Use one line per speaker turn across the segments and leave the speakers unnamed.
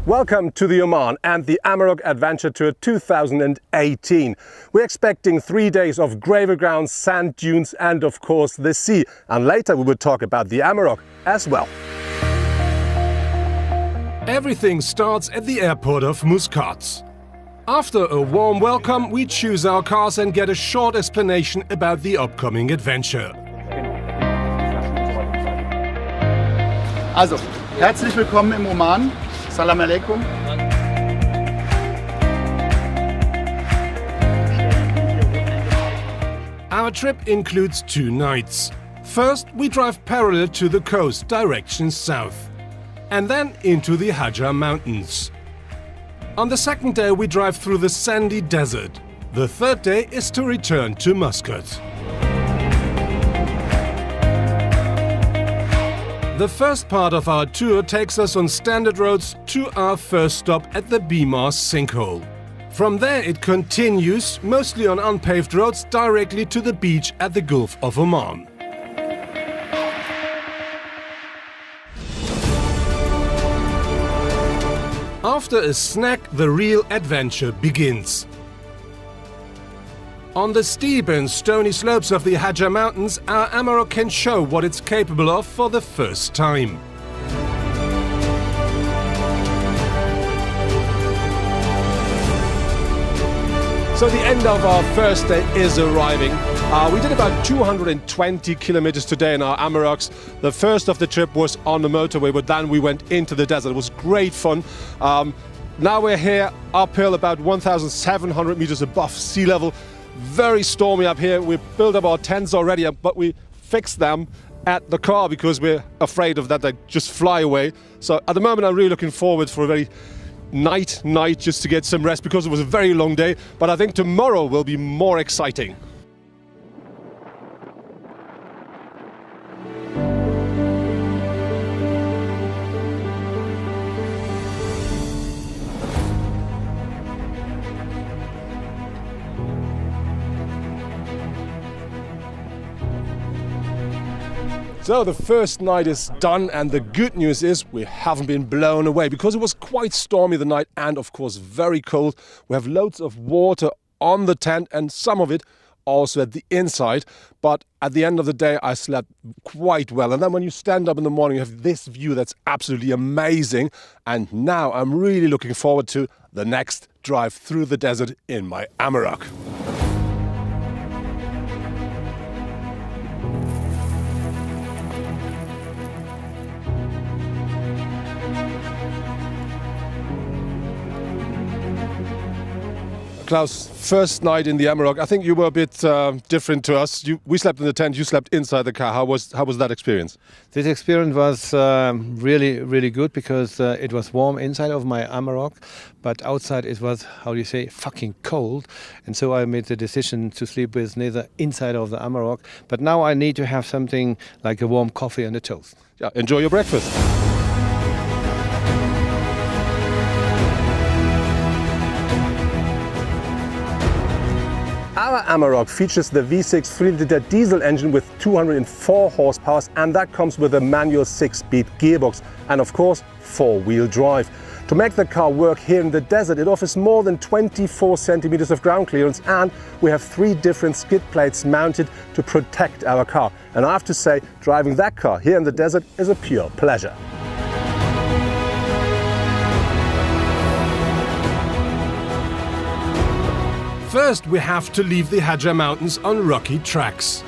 Welcome to the Oman and the Amarok Adventure Tour 2018. We're expecting 3 days of gravel grounds, sand dunes and of course the sea. And later we will talk about the Amarok as well.
Everything starts at the airport of Muscat. After a warm welcome, we choose our cars and get a short explanation about the upcoming adventure.
Also, herzlich willkommen im Oman. Salam alaikum.
Our trip includes 2 nights. First, we drive parallel to the coast, direction south, and then into the Hajar Mountains. On the second day, we drive through the sandy desert. The third day is to return to Muscat. The first part of our tour takes us on standard roads to our first stop at the Bimar sinkhole. From there it continues, mostly on unpaved roads, directly to the beach at the Gulf of Oman. After a snack, the real adventure begins. On the steep and stony slopes of the Hajar Mountains, our Amarok can show what it's capable of for the first time.
So the end of our first day is arriving. We did about 220 kilometers today in our Amaroks. The first of the trip was on the motorway, but then we went into the desert. It was great fun. Now we're here uphill about 1,700 meters above sea level. Very stormy up here. We built up our tents already, but we fixed them at the car because we're afraid of that they just fly away. So at the moment I'm really looking forward for a very night just to get some rest because it was a very long day. But I think tomorrow will be more exciting. So the first night is done and the good news is we haven't been blown away because it was quite stormy the night and of course very cold. We have loads of water on the tent and some of it also at the inside. But at the end of the day I slept quite well. And then when you stand up in the morning you have this view that's absolutely amazing. And now I'm really looking forward to the next drive through the desert in my Amarok. Klaus, first night in the Amarok. I think you were a bit different to us. We slept in the tent, you slept inside the car. How was that experience?
This experience was really good because it was warm inside of my Amarok, but outside it was, how do you say, fucking cold. And so I made the decision to sleep with neither inside of the Amarok. But now I need to have something like a warm coffee and a toast.
Yeah, enjoy your breakfast. Our Amarok features the V6 3-liter diesel engine with 204 horsepower and that comes with a manual 6-speed gearbox and of course 4-wheel drive. To make the car work here in the desert it offers more than 24 centimeters of ground clearance and we have 3 different skid plates mounted to protect our car. And I have to say, driving that car here in the desert is a pure pleasure.
First, we have to leave the Hajar Mountains on rocky tracks.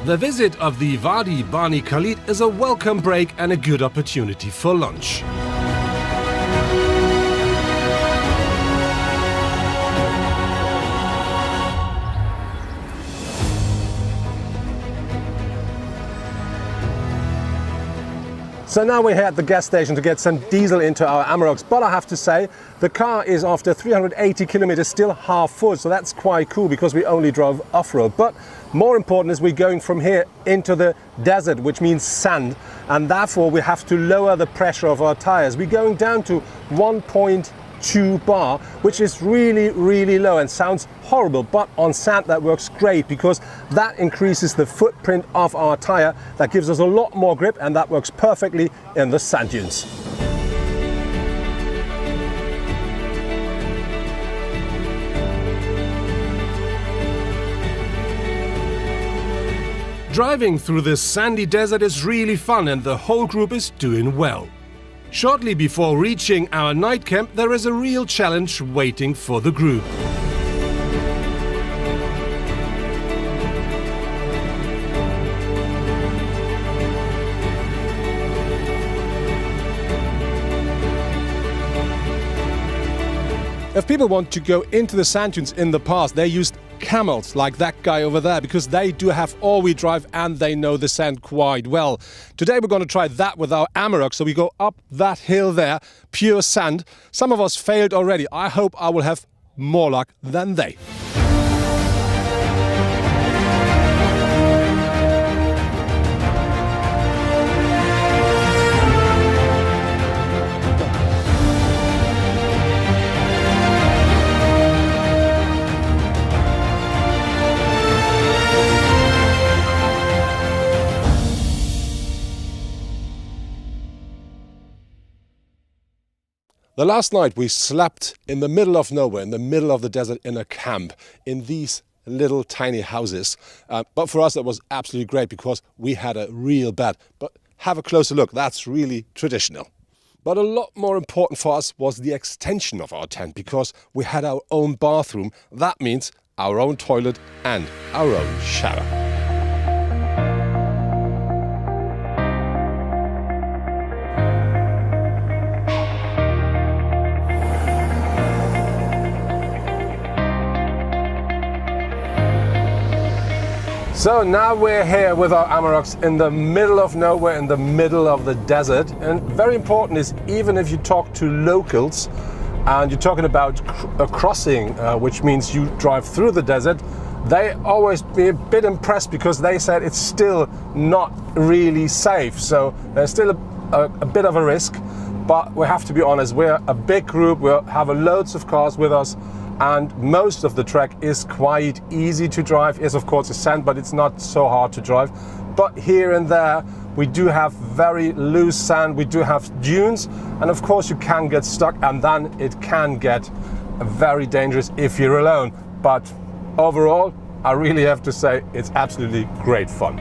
The visit of the Wadi Bani Khalid is a welcome break and a good opportunity for lunch.
So now we're here at the gas station to get some diesel into our Amaroks, but I have to say the car is after 380 kilometers still half full, so that's quite cool because we only drove off-road. But more important is we're going from here into the desert, which means sand, and therefore we have to lower the pressure of our tires. We're going down to 1.8 2 bar, which is really low and sounds horrible, but on sand that works great because that increases the footprint of our tire. That gives us a lot more grip, and that works perfectly in the sand dunes.
Driving through this sandy desert is really fun, and the whole group is doing well. Shortly before reaching our night camp, there is a real challenge waiting for the group.
If people want to go into the sand dunes in the past, they used camels like that guy over there because they do have all-wheel drive and they know the sand quite well. Today we're going to try that with our Amarok. So we go up that hill there, pure sand. Some of us failed already. I hope I will have more luck than they. The last night we slept in the middle of nowhere, in the middle of the desert, in a camp, in these little tiny houses. But for us that was absolutely great because we had a real bed. But have a closer look, that's really traditional. But a lot more important for us was the extension of our tent because we had our own bathroom. That means our own toilet and our own shower. So now we're here with our Amaroks in the middle of nowhere, in the middle of the desert. And very important is, even if you talk to locals and you're talking about a crossing, which means you drive through the desert, they always be a bit impressed because they said it's still not really safe. So there's still a bit of a risk, but we have to be honest, we're a big group, we have loads of cars with us. And most of the track is quite easy to drive. Yes, of course, it's sand, but it's not so hard to drive. But here and there, we do have very loose sand. We do have dunes. And of course, you can get stuck, and then it can get very dangerous if you're alone. But overall, I really have to say, it's absolutely great fun.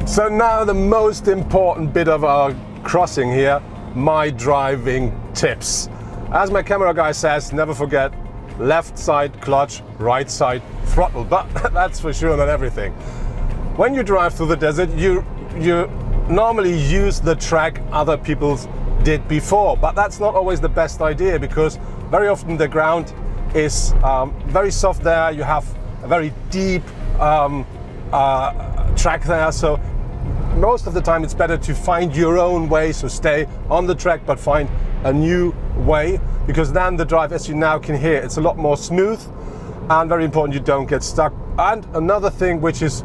So now the most important bit of our crossing here, my driving tips. As my camera guy says, never forget left side clutch, right side throttle, but that's for sure not everything. When you drive through the desert, you normally use the track other people did before, but that's not always the best idea because very often the ground is very soft there. You have a very deep track there, so most of the time it's better to find your own way, so stay on the track but find a new way, because then the drive, as you now can hear, it's a lot more smooth, and very important you don't get stuck. And another thing which is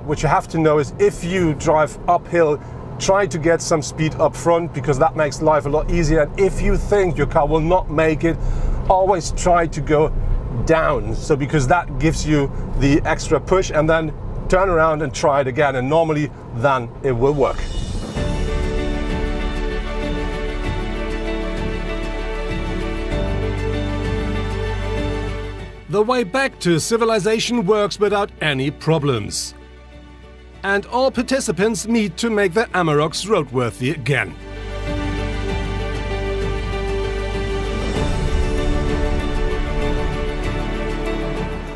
which you have to know is, if you drive uphill, try to get some speed up front because that makes life a lot easier. And if you think your car will not make it, always try to go down, so because that gives you the extra push, and then turn around and try it again, and normally then it will work.
The way back to civilization works without any problems. And all participants meet to make their Amaroks roadworthy again.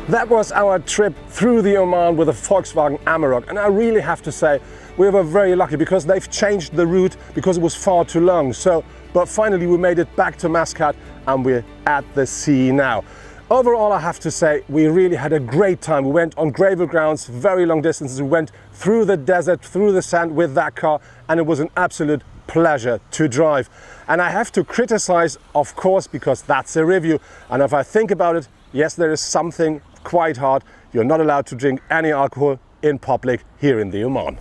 That was our trip through the Oman with a Volkswagen Amarok, and I really have to say we were very lucky because they've changed the route because it was far too long. But finally we made it back to Muscat and we're at the sea now. Overall, I have to say we really had a great time. We went on gravel grounds, very long distances. We went through the desert, through the sand with that car, and it was an absolute pleasure to drive. And I have to criticize, of course, because that's a review. And if I think about it, yes, there is something quite hard. You're not allowed to drink any alcohol in public here in the Oman.